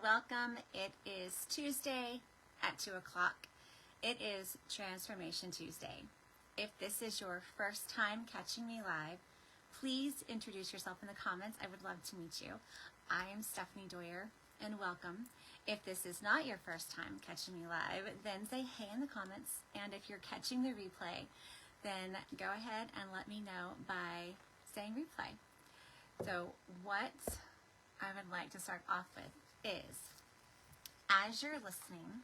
welcome. It is Tuesday at 2 o'clock. It is Transformation Tuesday. If this is your first time catching me live, please introduce yourself in the comments. I would love to meet you. I am Stephanie Doyer, and welcome. If this is not your first time catching me live, then say hey in the comments. And if you're catching the replay, then go ahead and let me know by saying replay. So what I would like to start off with is, as you're listening,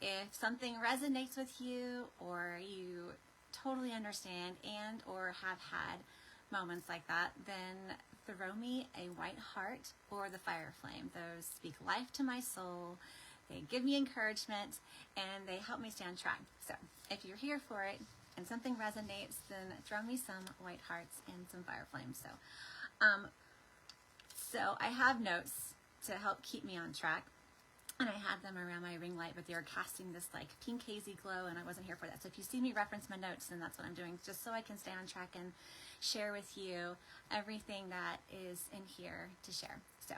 if something resonates with you or you totally understand and or have had moments like that, then throw me a white heart or the fire flame. Those speak life to my soul. They give me encouragement and they help me stay on track. So if you're here for it and something resonates, then throw me some white hearts and some fire flames. So I have notes to help keep me on track, and I had them around my ring light, but they were casting this like pink hazy glow, and I wasn't here for that. So if you see me reference my notes, then that's what I'm doing, just so I can stay on track and share with you everything that is in here to share. So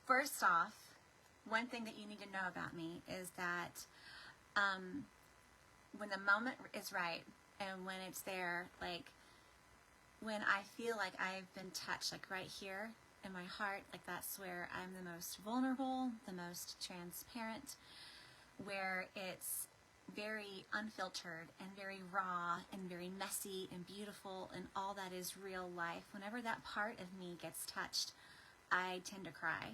first off, one thing that you need to know about me is that when the moment is right and when it's there, like when I feel like I've been touched, like right here in my heart, like that's where I'm the most vulnerable, the most transparent, where it's very unfiltered and very raw and very messy and beautiful and all that is real life. Whenever that part of me gets touched, I tend to cry.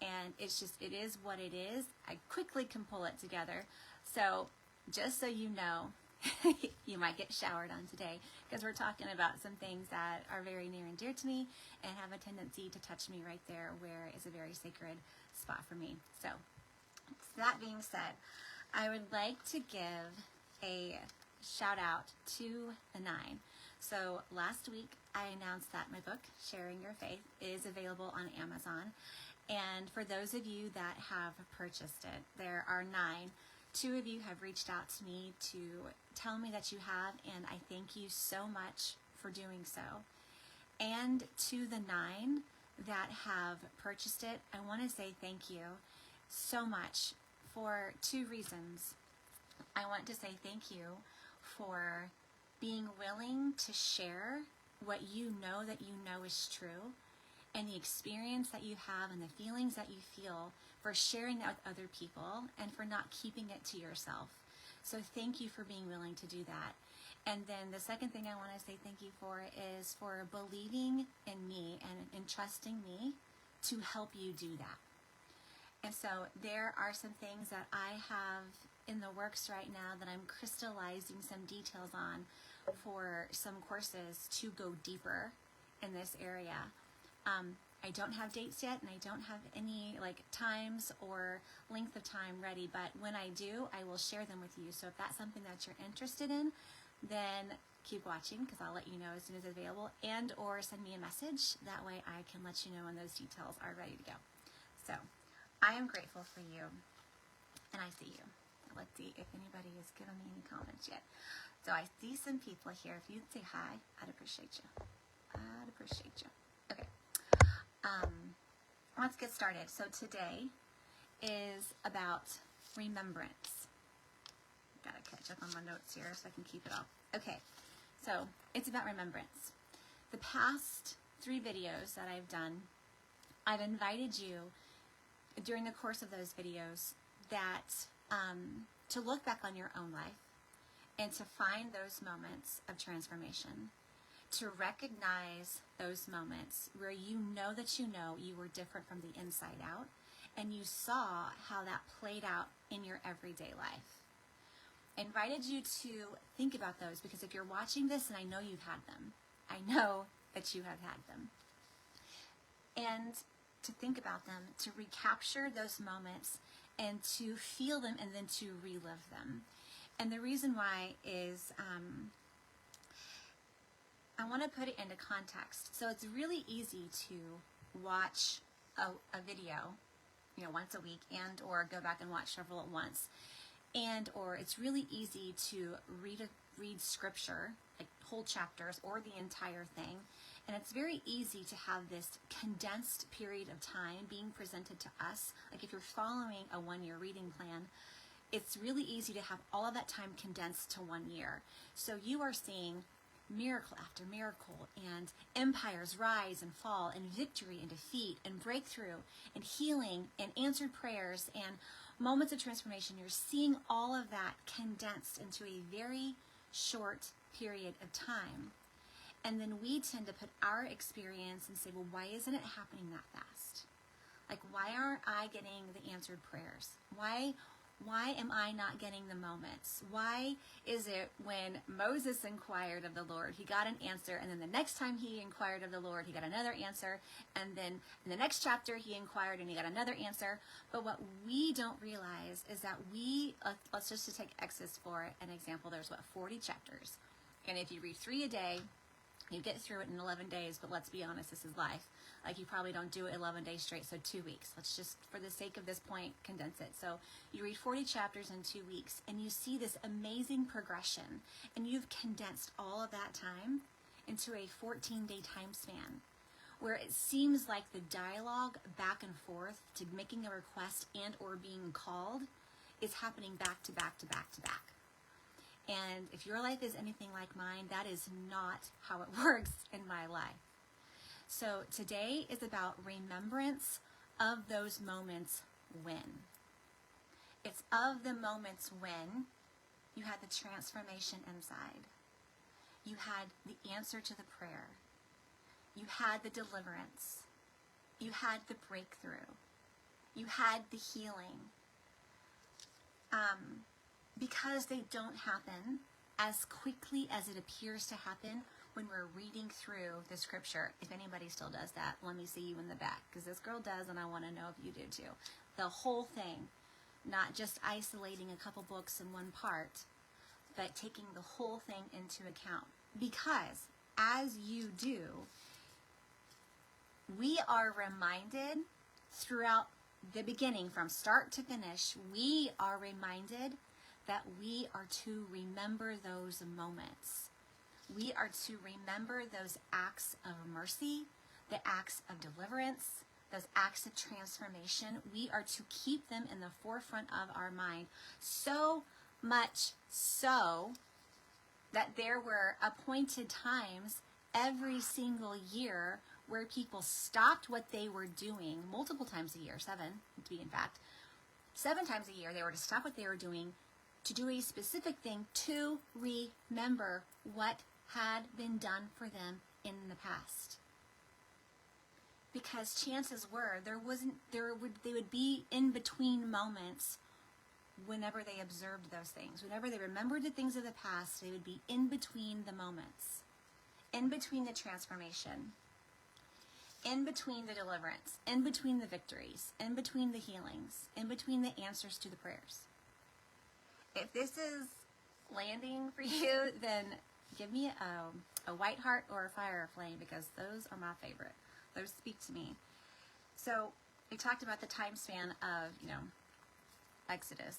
And it's just, it is what it is. I quickly can pull it together. So just so you know, you might get showered on today because we're talking about some things that are very near and dear to me and have a tendency to touch me right there where is a very sacred spot for me. So that being said, I would like to give a shout out to the 9. So last week I announced that my book, Sharing Your Faith, is available on Amazon. And for those of you that have purchased it, there are 9. 2 of you have reached out to me to tell me that you have, and I thank you so much for doing so. And to the 9 that have purchased it, I want to say thank you so much for 2 reasons. I want to say thank you for being willing to share what you know is true, and the experience that you have and the feelings that you feel, for sharing that with other people and for not keeping it to yourself. So thank you for being willing to do that. And then the second thing I want to say thank you for is for believing in me and entrusting me to help you do that. And so there are some things that I have in the works right now that I'm crystallizing some details on for some courses to go deeper in this area. I don't have dates yet, and I don't have any like times or length of time ready, but when I do, I will share them with you. So if that's something that you're interested in, then keep watching because I'll let you know as soon as it's available, and or send me a message. That way I can let you know when those details are ready to go. So I am grateful for you, and I see you. Let's see if anybody has given me any comments yet. So I see some people here. If you'd say hi, I'd appreciate you. I'd appreciate you. Okay. Let's get started. So today is about remembrance. Gotta catch up on my notes here so I can keep it all. Okay, so it's about remembrance. The past 3 videos that I've done, I've invited you during the course of those videos that to look back on your own life and to find those moments of transformation, to recognize those moments where you know you were different from the inside out, and you saw how that played out in your everyday life. I invited you to think about those because if you're watching this, and I know you've had them, I know that you have had them, and to think about them, to recapture those moments and to feel them and then to relive them. And the reason why is I want to put it into context. So it's really easy to watch a video, once a week, and or go back and watch several at once. And or it's really easy to read scripture, like whole chapters or the entire thing. And it's very easy to have this condensed period of time being presented to us. Like if you're following a 1-year reading plan, it's really easy to have all of that time condensed to 1 year. So you are seeing miracle after miracle, and empires rise and fall, and victory and defeat, and breakthrough, and healing, and answered prayers, and moments of transformation. You're seeing all of that condensed into a very short period of time. And then we tend to put our experience and say, well, why isn't it happening that fast? Like, why aren't I getting the answered prayers? Why am I not getting the moments? Why is it when Moses inquired of the Lord, he got an answer, and then the next time he inquired of the Lord, he got another answer, and then in the next chapter he inquired and he got another answer? But what we don't realize is that let's just take Exodus for an example, there's 40 chapters. And if you read 3 a day, you get through it in 11 days, but let's be honest, this is life. Like, you probably don't do it 11 days straight, so 2 weeks. Let's just, for the sake of this point, condense it. So you read 40 chapters in 2 weeks, and you see this amazing progression, and you've condensed all of that time into a 14-day time span, where it seems like the dialogue back and forth to making a request and or being called is happening back to back to back to back. And if your life is anything like mine, that is not how it works in my life. So today is about remembrance of those moments when. It's of the moments when you had the transformation inside. You had the answer to the prayer. You had the deliverance. You had the breakthrough. You had the healing. Because they don't happen as quickly as it appears to happen when we're reading through the scripture. If anybody still does that, let me see you in the back, because this girl does, and I want to know if you do too. The whole thing, not just isolating a couple books in one part, but taking the whole thing into account. Because as you do, we are reminded throughout the beginning, from start to finish, we are reminded that we are to remember those moments. We are to remember those acts of mercy, the acts of deliverance, those acts of transformation. We are to keep them in the forefront of our mind, so much so that there were appointed times every single year where people stopped what they were doing multiple times a year, 7 to be in fact. 7 times a year they were to stop what they were doing to do a specific thing to remember what had been done for them in the past. Because chances were they would be in between moments whenever they observed those things. Whenever they remembered the things of the past, they would be in between the moments, in between the transformation, in between the deliverance, in between the victories, in between the healings, in between the answers to the prayers. If this is landing for you, then give me a white heart or a fire flame, because those are my favorite. Those speak to me. So we talked about the time span of, Exodus.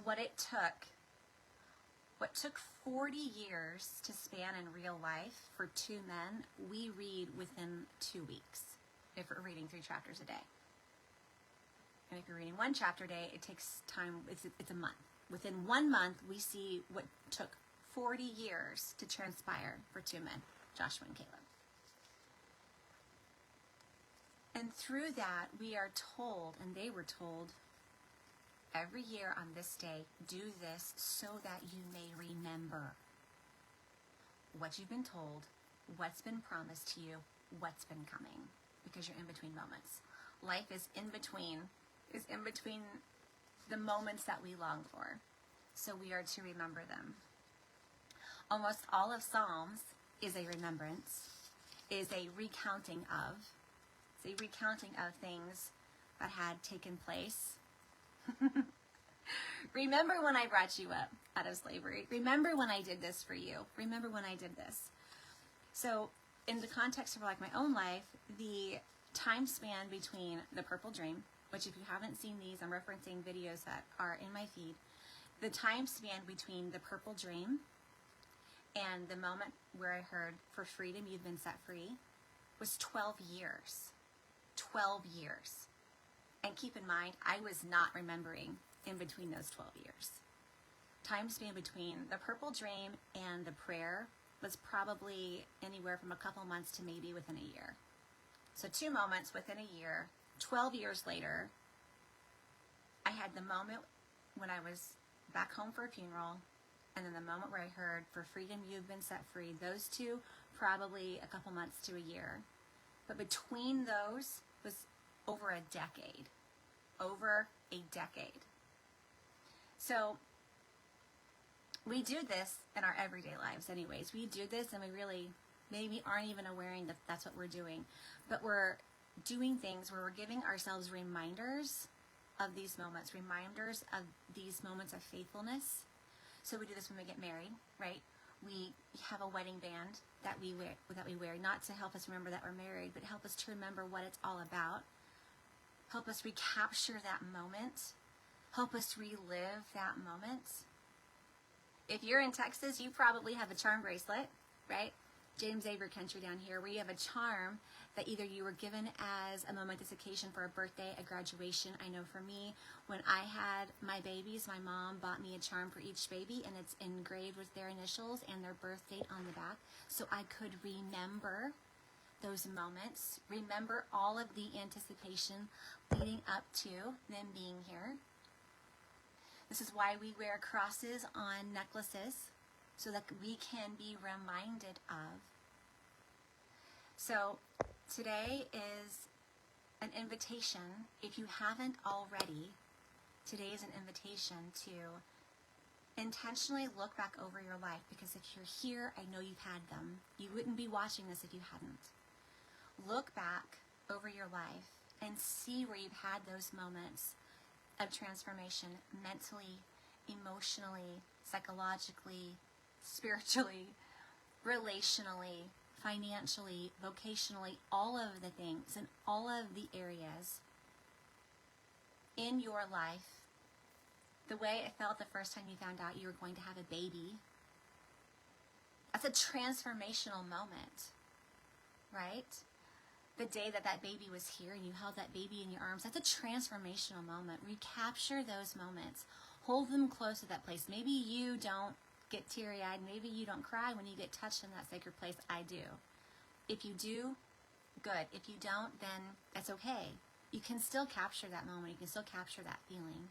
What took 40 years to span in real life for 2 men, we read within 2 weeks if we're reading 3 chapters a day. And if you're reading 1 chapter a day, it takes time, it's a month. Within 1 month, we see what took 40 years to transpire for 2 men, Joshua and Caleb. And through that, we are told, and they were told, every year on this day, do this so that you may remember what you've been told, what's been promised to you, what's been coming, because you're in between moments. Life is in between the moments that we long for. So we are to remember them. Almost all of Psalms is a remembrance, is a recounting of. It's a recounting of things that had taken place. Remember when I brought you up out of slavery. Remember when I did this for you. Remember when I did this. So in the context of my own life, the time span between the Purple Dream, which if you haven't seen these, I'm referencing videos that are in my feed. The time span between the Purple Dream And the moment where I heard, for freedom, you've been set free, was 12 years. 12 years. And keep in mind, I was not remembering in between those 12 years. Time span between the purple dream and the prayer was probably anywhere from a couple months to maybe within a year. So 2 moments within a year. 12 years later, I had the moment when I was back home for a funeral, and then the moment where I heard, for freedom, you've been set free. Those two, probably a couple months to a year. But between those was over a decade. Over a decade. So we do this in our everyday lives anyways. We do this and we really maybe aren't even aware that that's what we're doing. But we're doing things where we're giving ourselves reminders of these moments, reminders of these moments of faithfulness. So we do this when we get married, right? We have a wedding band that we wear, not to help us remember that we're married, but help us to remember what it's all about. Help us recapture that moment. Help us relive that moment. If you're in Texas, you probably have a charm bracelet, right? James Avery country down here, where you have a charm that either you were given as a momentous occasion for a birthday, a graduation. I know for me, when I had my babies, my mom bought me a charm for each baby, and it's engraved with their initials and their birth date on the back, so I could remember those moments, remember all of the anticipation leading up to them being here. This is why we wear crosses on necklaces, so that we can be reminded of. So today is an invitation. If you haven't already, today is an invitation to intentionally look back over your life, because if you're here, I know you've had them. You wouldn't be watching this if you hadn't. Look back over your life and see where you've had those moments of transformation mentally, emotionally, psychologically, spiritually, relationally, financially, vocationally, all of the things and all of the areas in your life. The way it felt the first time you found out you were going to have a baby. That's a transformational moment, right? The day that that baby was here and you held that baby in your arms, that's a transformational moment. Recapture those moments. Hold them close to that place. Maybe you don't get teary-eyed. Maybe you don't cry when you get touched in that sacred place. I do. If you do, good. If you don't, then that's okay. You can still capture that moment. You can still capture that feeling.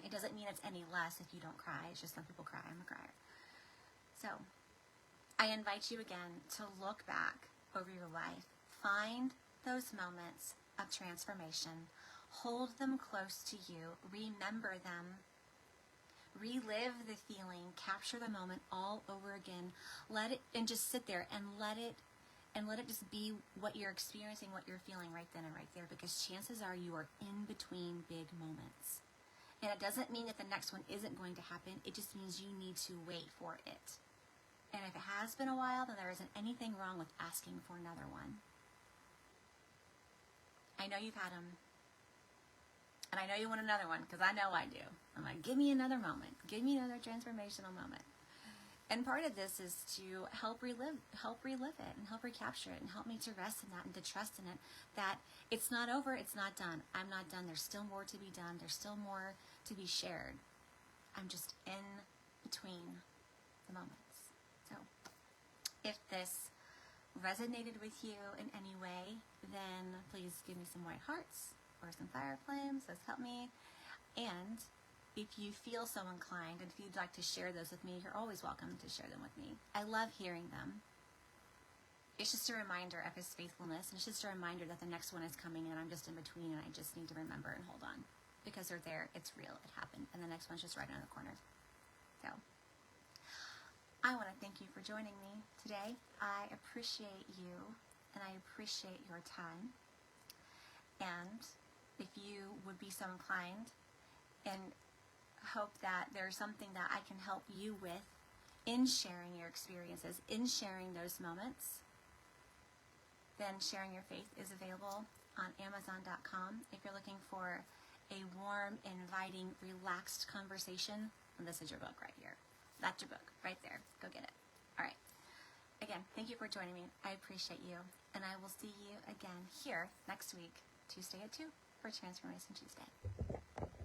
It doesn't mean it's any less if you don't cry. It's just some people cry. I'm a crier. So I invite you again to look back over your life. Find those moments of transformation. Hold them close to you. Remember them. Relive the feeling. Capture the moment all over again. Let it, and just sit there and let it just be what you're experiencing, what you're feeling right then and right there, because chances are you are in between big moments. And it doesn't mean that the next one isn't going to happen. It just means you need to wait for it. And if it has been a while, then there isn't anything wrong with asking for another one. I know you've had them. And I know you want another one, because I know I do. I'm like, give me another moment. Give me another transformational moment. And part of this is to help relive it and help recapture it and help me to rest in that and to trust in it, that it's not over, it's not done. I'm not done. There's still more to be done. There's still more to be shared. I'm just in between the moments. So if this resonated with you in any way, then please give me some white hearts or some fire flames. Those help me. And if you feel so inclined, and if you'd like to share those with me, you're always welcome to share them with me. I love hearing them. It's just a reminder of his faithfulness, and it's just a reminder that the next one is coming, and I'm just in between, and I just need to remember and hold on. Because they're there, it's real, it happened, and the next one's just right around the corner. So, I want to thank you for joining me today. I appreciate you, and I appreciate your time. And if you would be so inclined, and hope that there's something that I can help you with in sharing your experiences, in sharing those moments, then Sharing Your Faith is available on Amazon.com. If you're looking for a warm, inviting, relaxed conversation, this is your book right here. That's your book right there. Go get it. All right. Again, thank you for joining me. I appreciate you. And I will see you again here next week, Tuesday at 2 for Transformation Tuesday.